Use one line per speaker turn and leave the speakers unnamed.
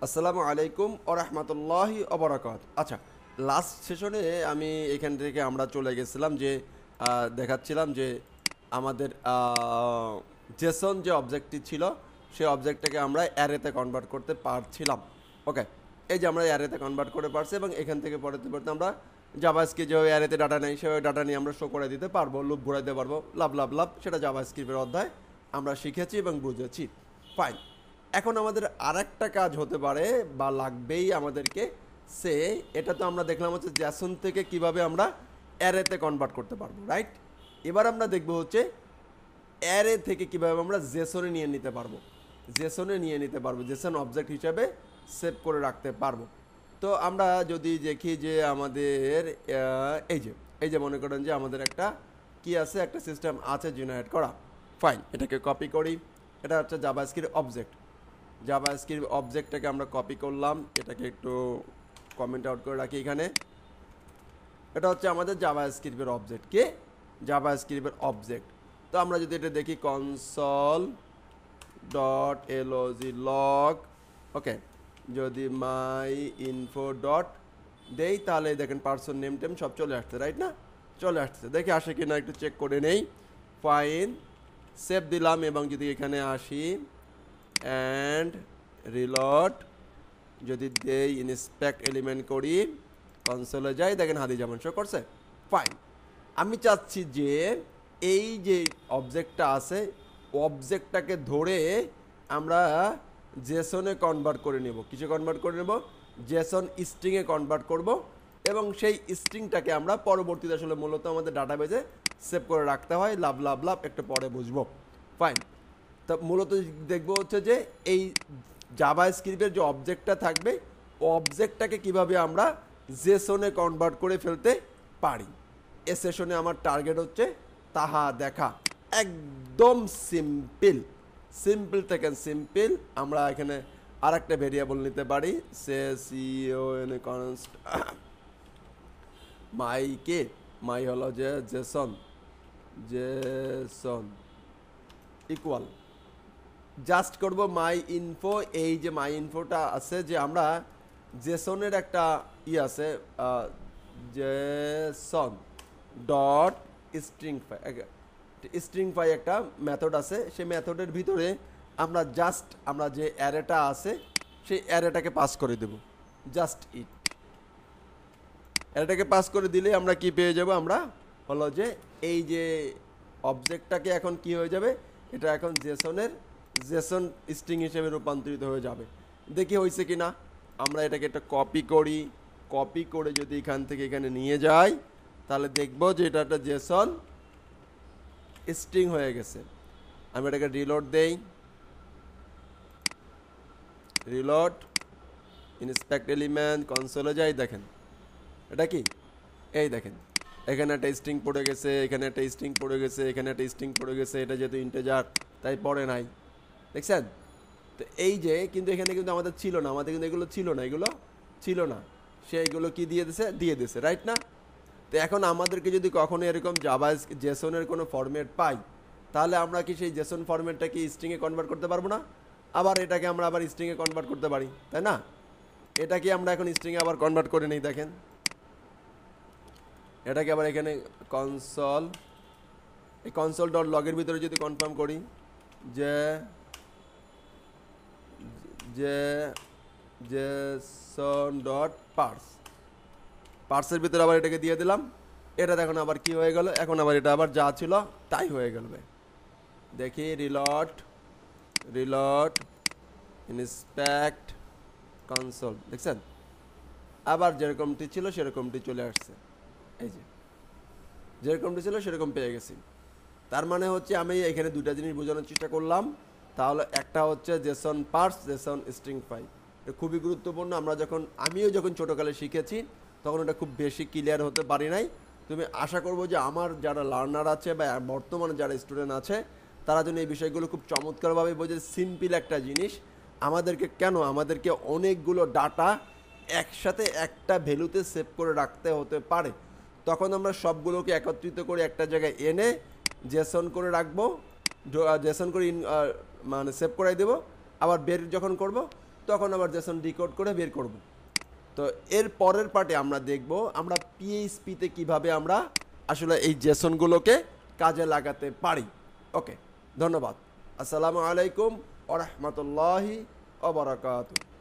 আসসালামু আলাইকুম ও রহমতুল্লাহি অবরাকাত। আচ্ছা, লাস্ট সেশনে আমি এখান থেকে আমরা চলে গেছিলাম যে দেখাচ্ছিলাম যে আমাদের জেসন যে অবজেক্টটি ছিল সেই অবজেক্টটাকে আমরা অ্যারেতে কনভার্ট করতে পারছিলাম। ওকে, এই যে আমরা অ্যারেতে কনভার্ট করে পারছি এবং এখান থেকে পড়তে পড়তে আমরা জাভাস্ক্রিপ্ট যেভাবে অ্যারেতে ডাটা নেই সেভাবে ডাটা নিয়ে আমরা শো করে দিতে পারবো, লুপ ঘুরাইতে পারবো, লাভ লাভ লাভ, সেটা জাভাস্ক্রিপ্টের অধ্যায় আমরা শিখেছি এবং বুঝেছি। ফাইন, এখন আমাদের আরেকটা কাজ হতে পারে বা লাগবেই আমাদেরকে, সে এটা তো আমরা দেখলাম হচ্ছে জ্যাসন থেকে কিভাবে আমরা অ্যারেতে কনভার্ট করতে পারবো, রাইট? এবার আমরা দেখব হচ্ছে অ্যারে থেকে কিভাবে আমরা জেসনে নিয়ে নিতে পারবো, জেসন অবজেক্ট হিসাবে সেভ করে রাখতে পারবো। তো আমরা যদি দেখি যে আমাদের এই যে মনে করেন যে আমাদের একটা কি আছে, একটা সিস্টেম আছে জেনারেট করা। ফাইন, এটাকে কপি করি। এটা হচ্ছে জাভাস্ক্রিপ্ট অবজেক্টটাকে আমরা কপি করলাম, এটাকে একটু কমেন্ট আউট করে রাখি এখানে। এটা হচ্ছে আমাদের জাভাস্ক্রিপ্টের অবজেক্ট, কে জাভাস্ক্রিপ্টের অবজেক্ট। তো আমরা যদি এটা দেখি কনসোল ডট এলওজি লগ, ওকে, যদি মাই ইনফো ডট দেই তাহলে দেখেন পার্সন নেম টেম সব চলে আসছে, রাইট না? চলে আসছে, দেখে আসে কিনা একটু চেক করে নেই। ফাইন, সেভ দিলাম এবং যদি এখানে আসি অ্যান্ড রিলোড যদি দেই, ইন্সপেক্ট এলিমেন্ট করি, কনসোলে যাই, দেখেন হাদি যেমন শো করছে। ফাইন, আমি চাচ্ছি যে এই যে অবজেক্টটা আছে অবজেক্টটাকে ধরে আমরা জেসনে কনভার্ট করে নেব। কিছু কনভার্ট করে নেব, জেসন স্ট্রিংয়ে কনভার্ট করব এবং সেই স্ট্রিংটাকে আমরা পরবর্তীতে আসলে মূলত আমাদের ডাটাবেজে সেভ করে রাখতে হয়, লাভ লাভ লাভ, একটু পরে বুঝবো। ফাইন, তা মূলত দেখবো হচ্ছে যে এই জাভাস্ক্রিপ্টের যে অবজেক্টটা থাকবে অবজেক্টটাকে কিভাবে আমরা জেসনে কনভার্ট করে ফেলতে পারি। এ সেশনে আমার টার্গেট হচ্ছে তাহা দেখা। একদম সিম্পল থেকে সিম্পল। আমরা এখানে আর একটা ভেরিয়েবল নিতে পারি, সে সিওএন কনস্ট মাই হলো যে জেসন ইকুয়াল জাস্ট করব মাই ইনফো। এই যে মাই ইনফোটা আছে যে আমরা জেসনের একটা আছে জেসন ডট স্ট্রিং ফাই একটা মেথড আছে, সেই মেথডের ভিতরে আমরা যে অ্যারেটা আছে সেই অ্যারেটাকে পাস করে দেব। জাস্ট অ্যারেটাকে পাস করে দিলে আমরা কি পেয়ে যাব, আমরা হলো যে এই যে অবজেক্টটাকে এখন কি হয়ে যাবে, এটা এখন জেসন স্ট্রিং হিসেবে রূপান্তরিত হয়ে যাবে। দেখি হয়েছে কি না। আমরা এটাকে একটা কপি করে যদি এখান থেকে এখানে নিয়ে যাই তাহলে দেখব যে এটা একটা জেসন স্ট্রিং হয়ে গেছে। আমি এটাকে রিলোড ইন্সপেক্ট এলিমেন্ট, কনসোলে যাই, দেখেন এটা কি, এই দেখেন এখানে একটা স্ট্রিং পড়ে গেছে, এখানে একটা স্ট্রিং পড়ে গেছে, এখানে একটা স্ট্রিং পড়ে গেছে। এটা যেহেতু ইন্টিজার তাই পড়ে নাই, দেখছেন? তো এই যে কিন্তু এখানে কিন্তু আমাদের ছিল না, এগুলো ছিল না, সে এগুলো কি দিয়ে দিয়েছে, রাইট না? তো এখন আমাদেরকে যদি কখনো এরকম জেসনের কোনো ফরম্যাট পাই তাহলে আমরা কি সেই জেসন ফরম্যাটটাকে স্ট্রিংয়ে কনভার্ট করতে পারবো না? আবার এটাকে আমরা আবার স্ট্রিংয়ে কনভার্ট করতে পারি, তাই না? এটাকে আমরা এখন স্ট্রিংয়ে আবার কনভার্ট করে নিই। দেখেন এটাকে আবার এখানে কনসোল ডট লগের ভিতরে যদি কনফার্ম করি যে জেসন ডট পার্সের ভিতরে আবার এটাকে দিয়ে দিলাম। এটা দেখুন আবার কি হয়ে গেল, এখন আবার এটা আবার যা ছিল তাই হয়ে গেল। দেখি রিলোড ইন্সপেক্ট কনসোল, দেখছেন আবার যেরকমটি ছিল সেরকমটি চলে আসছে। এই যে যেরকমটি ছিল সেরকম পেয়ে গেছি। তার মানে হচ্ছে আমি এখানে দুটা জিনিস বোঝানোর চেষ্টা করলাম। তাহলে একটা হচ্ছে JSON parse, JSON stringify, এটা খুবই গুরুত্বপূর্ণ। আমিও যখন ছোটোকালে শিখেছি তখন এটা খুব বেশি ক্লিয়ার হতে পারি নাই। তুমি আশা করবো যে আমার যারা লার্নার আছে বা বর্তমানে যারা স্টুডেন্ট আছে তারা যেন এই বিষয়গুলো খুব চমৎকারভাবে বোঝে। সিম্পল একটা জিনিস, আমাদেরকে অনেকগুলো ডাটা একসাথে একটা ভ্যালুতে সেভ করে রাখতে হতে পারে। তখন আমরা সবগুলোকে একত্রিত করে একটা জায়গায় এনে জেসন করে রাখবো, জেসন করে মানে সেভ করে দেব, আবার বের যখন করব তখন আবার জেসন ডিকোড করে বের করব। তো এর পরের পার্টে আমরা দেখব আমরা পিএইচপিতে কিভাবে আমরা আসলে এই জেসনগুলোকে কাজে লাগাতে পারি। ওকে, ধন্যবাদ। আসসালামু আলাইকুম ওয়া রাহমাতুল্লাহি ওয়া বারাকাতুহু।